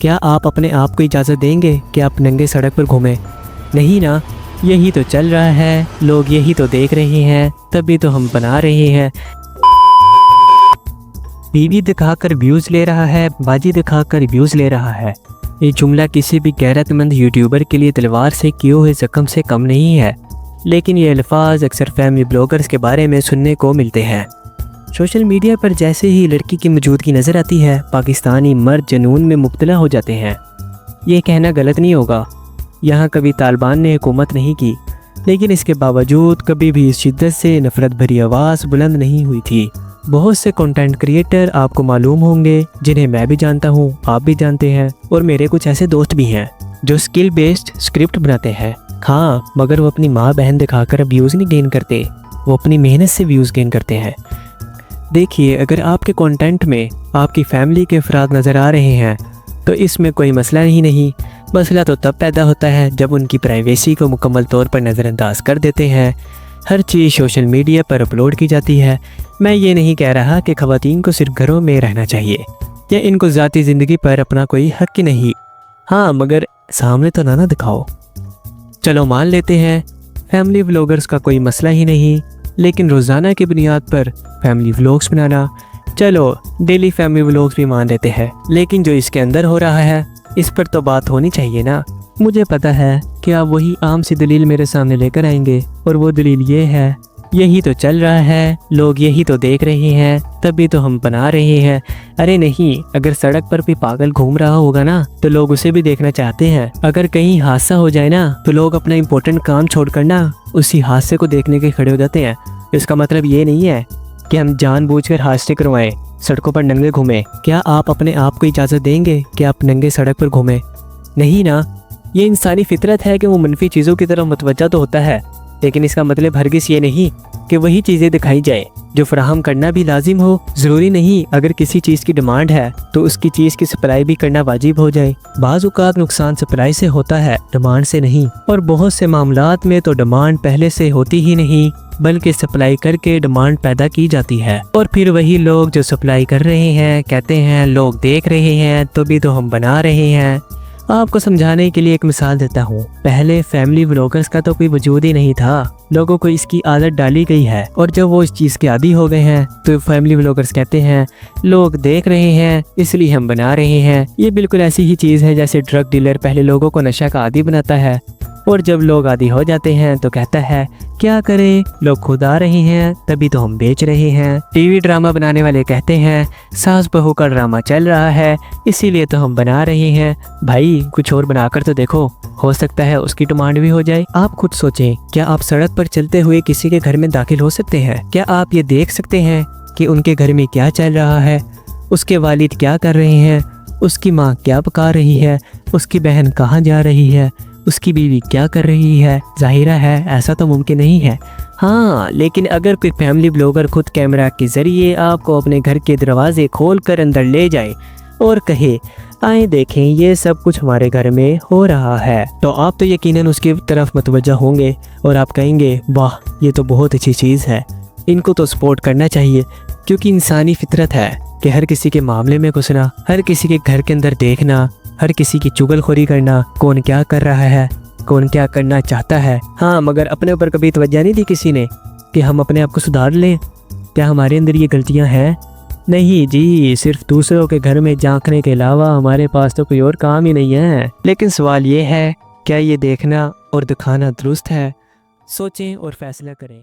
کیا آپ اپنے آپ کو اجازت دیں گے کہ آپ ننگے سڑک پر گھومیں؟ نہیں نا، یہی تو چل رہا ہے، لوگ یہی تو دیکھ رہے ہیں، تبھی تو ہم بنا رہے ہیں۔ بیوی دکھا کر ویوز لے رہا ہے، باجی دکھا کر ویوز لے رہا ہے۔ یہ جملہ کسی بھی غیرت مند یوٹیوبر کے لیے تلوار سے کیے ہوئے زخم سے کم نہیں ہے، لیکن یہ الفاظ اکثر فیملی بلاگرز کے بارے میں سننے کو ملتے ہیں۔ سوشل میڈیا پر جیسے ہی لڑکی کی موجودگی نظر آتی ہے، پاکستانی مرد جنون میں مبتلا ہو جاتے ہیں۔ یہ کہنا غلط نہیں ہوگا، یہاں کبھی طالبان نے حکومت نہیں کی، لیکن اس کے باوجود کبھی بھی اس شدت سے نفرت بھری آواز بلند نہیں ہوئی تھی۔ بہت سے کنٹینٹ کریٹر آپ کو معلوم ہوں گے، جنہیں میں بھی جانتا ہوں، آپ بھی جانتے ہیں، اور میرے کچھ ایسے دوست بھی ہیں جو اسکل بیسڈ اسکرپٹ بناتے ہیں۔ ہاں، مگر وہ اپنی ماں بہن دکھا کر ویوز نہیں گین کرتے، وہ اپنی محنت سے ویوز گین کرتے ہیں۔ دیکھیے، اگر آپ کے کنٹینٹ میں آپ کی فیملی کے افراد نظر آ رہے ہیں تو اس میں کوئی مسئلہ ہی نہیں۔ مسئلہ تو تب پیدا ہوتا ہے جب ان کی پرائیویسی کو مکمل طور پر نظر انداز کر دیتے ہیں۔ ہر چیز سوشل میڈیا پر اپلوڈ کی جاتی ہے۔ میں یہ نہیں کہہ رہا کہ خواتین کو صرف گھروں میں رہنا چاہیے یا ان کو ذاتی زندگی پر اپنا کوئی حق ہی نہیں، ہاں مگر سامنے تو نہ دکھاؤ۔ چلو مان لیتے ہیں فیملی ولاگرز کا کوئی مسئلہ ہی نہیں، لیکن روزانہ کی بنیاد پر فیملی ولاگز بنانا، چلو ڈیلی فیملی ولاگز بھی مان لیتے ہیں، لیکن جو اس کے اندر ہو رہا ہے اس پر تو بات ہونی چاہیے نا۔ مجھے پتا ہے کہ آپ وہی عام سی دلیل میرے سامنے لے کر آئیں گے، اور وہ دلیل یہ ہے، یہی تو چل رہا ہے، لوگ یہی تو دیکھ رہے ہیں، تبھی تو ہم بنا رہے ہیں۔ ارے نہیں، اگر سڑک پر بھی پاگل گھوم رہا ہوگا نا تو لوگ اسے بھی دیکھنا چاہتے ہیں۔ اگر کہیں حادثہ ہو جائے نا تو لوگ اپنا امپورٹنٹ کام چھوڑ کر نا اسی حادثے کو دیکھنے کے کھڑے ہو جاتے ہیں۔ اس کا مطلب یہ نہیں ہے کہ ہم جان بوجھ کر حادثے کروائیں، سڑکوں پر ننگے گھومیں۔ کیا آپ اپنے آپ کو اجازت دیں گے کہ آپ ننگے سڑک پر گھومیں؟ نہیں نا، یہ انسانی فطرت ہے کہ وہ منفی چیزوں کی طرف متوجہ تو ہوتا ہے، لیکن اس کا مطلب ہرگز یہ نہیں کہ وہی چیزیں دکھائی جائے جو فراہم کرنا بھی لازم ہو۔ ضروری نہیں اگر کسی چیز کی ڈیمانڈ ہے تو اس کی چیز کی سپلائی بھی کرنا واجب ہو جائے۔ بعض اوقات نقصان سپلائی سے ہوتا ہے، ڈیمانڈ سے نہیں، اور بہت سے معاملات میں تو ڈیمانڈ پہلے سے ہوتی ہی نہیں بلکہ سپلائی کر کے ڈیمانڈ پیدا کی جاتی ہے، اور پھر وہی لوگ جو سپلائی کر رہے ہیں کہتے ہیں لوگ دیکھ رہے ہیں تبھی تو ہم بنا رہے ہیں۔ آپ کو سمجھانے کے لیے ایک مثال دیتا ہوں۔ پہلے فیملی ولاگرز کا تو کوئی وجود ہی نہیں تھا، لوگوں کو اس کی عادت ڈالی گئی ہے، اور جب وہ اس چیز کے عادی ہو گئے ہیں تو فیملی ولاگرز کہتے ہیں لوگ دیکھ رہے ہیں اس لیے ہم بنا رہے ہیں۔ یہ بالکل ایسی ہی چیز ہے جیسے ڈرگ ڈیلر پہلے لوگوں کو نشہ کا عادی بناتا ہے، اور جب لوگ عادی ہو جاتے ہیں تو کہتا ہے کیا کریں، لوگ خود آ رہے ہیں تبھی تو ہم بیچ رہے ہیں۔ ٹی وی ڈرامہ بنانے والے کہتے ہیں ساس بہو کا ڈرامہ چل رہا ہے اسی لیے تو ہم بنا رہے ہیں۔ بھائی کچھ اور بنا کر تو دیکھو، ہو سکتا ہے اس کی ڈیمانڈ بھی ہو جائے۔ آپ خود سوچیں، کیا آپ سڑک پر چلتے ہوئے کسی کے گھر میں داخل ہو سکتے ہیں؟ کیا آپ یہ دیکھ سکتے ہیں کہ ان کے گھر میں کیا چل رہا ہے، اس کے والد کیا کر رہے ہیں، اس کی ماں کیا پکا رہی ہے، اس کی بہن کہاں جا رہی ہے، اس کی بیوی کیا کر رہی ہے؟ ظاہرہ ہے ایسا تو ممکن نہیں ہے۔ ہاں، لیکن اگر کوئی فیملی بلاگر خود کیمرہ کے ذریعے آپ کو اپنے گھر کے دروازے کھول کر اندر لے جائے اور کہے آئیں دیکھیں یہ سب کچھ ہمارے گھر میں ہو رہا ہے، تو آپ تو یقیناً اس کی طرف متوجہ ہوں گے اور آپ کہیں گے واہ یہ تو بہت اچھی چیز ہے، ان کو تو سپورٹ کرنا چاہیے، کیونکہ انسانی فطرت ہے کہ ہر کسی کے معاملے میں گھسنا، ہر کسی کے گھر کے اندر دیکھنا، ہر کسی کی چغل خوری کرنا، کون کیا کر رہا ہے، کون کیا کرنا چاہتا ہے۔ ہاں مگر اپنے اوپر کبھی توجہ نہیں دی کسی نے کہ ہم اپنے آپ کو سدھار لیں؟ کیا ہمارے اندر یہ غلطیاں ہیں؟ نہیں جی، صرف دوسروں کے گھر میں جھانکنے کے علاوہ ہمارے پاس تو کوئی اور کام ہی نہیں ہے۔ لیکن سوال یہ ہے، کیا یہ دیکھنا اور دکھانا درست ہے؟ سوچیں اور فیصلہ کریں۔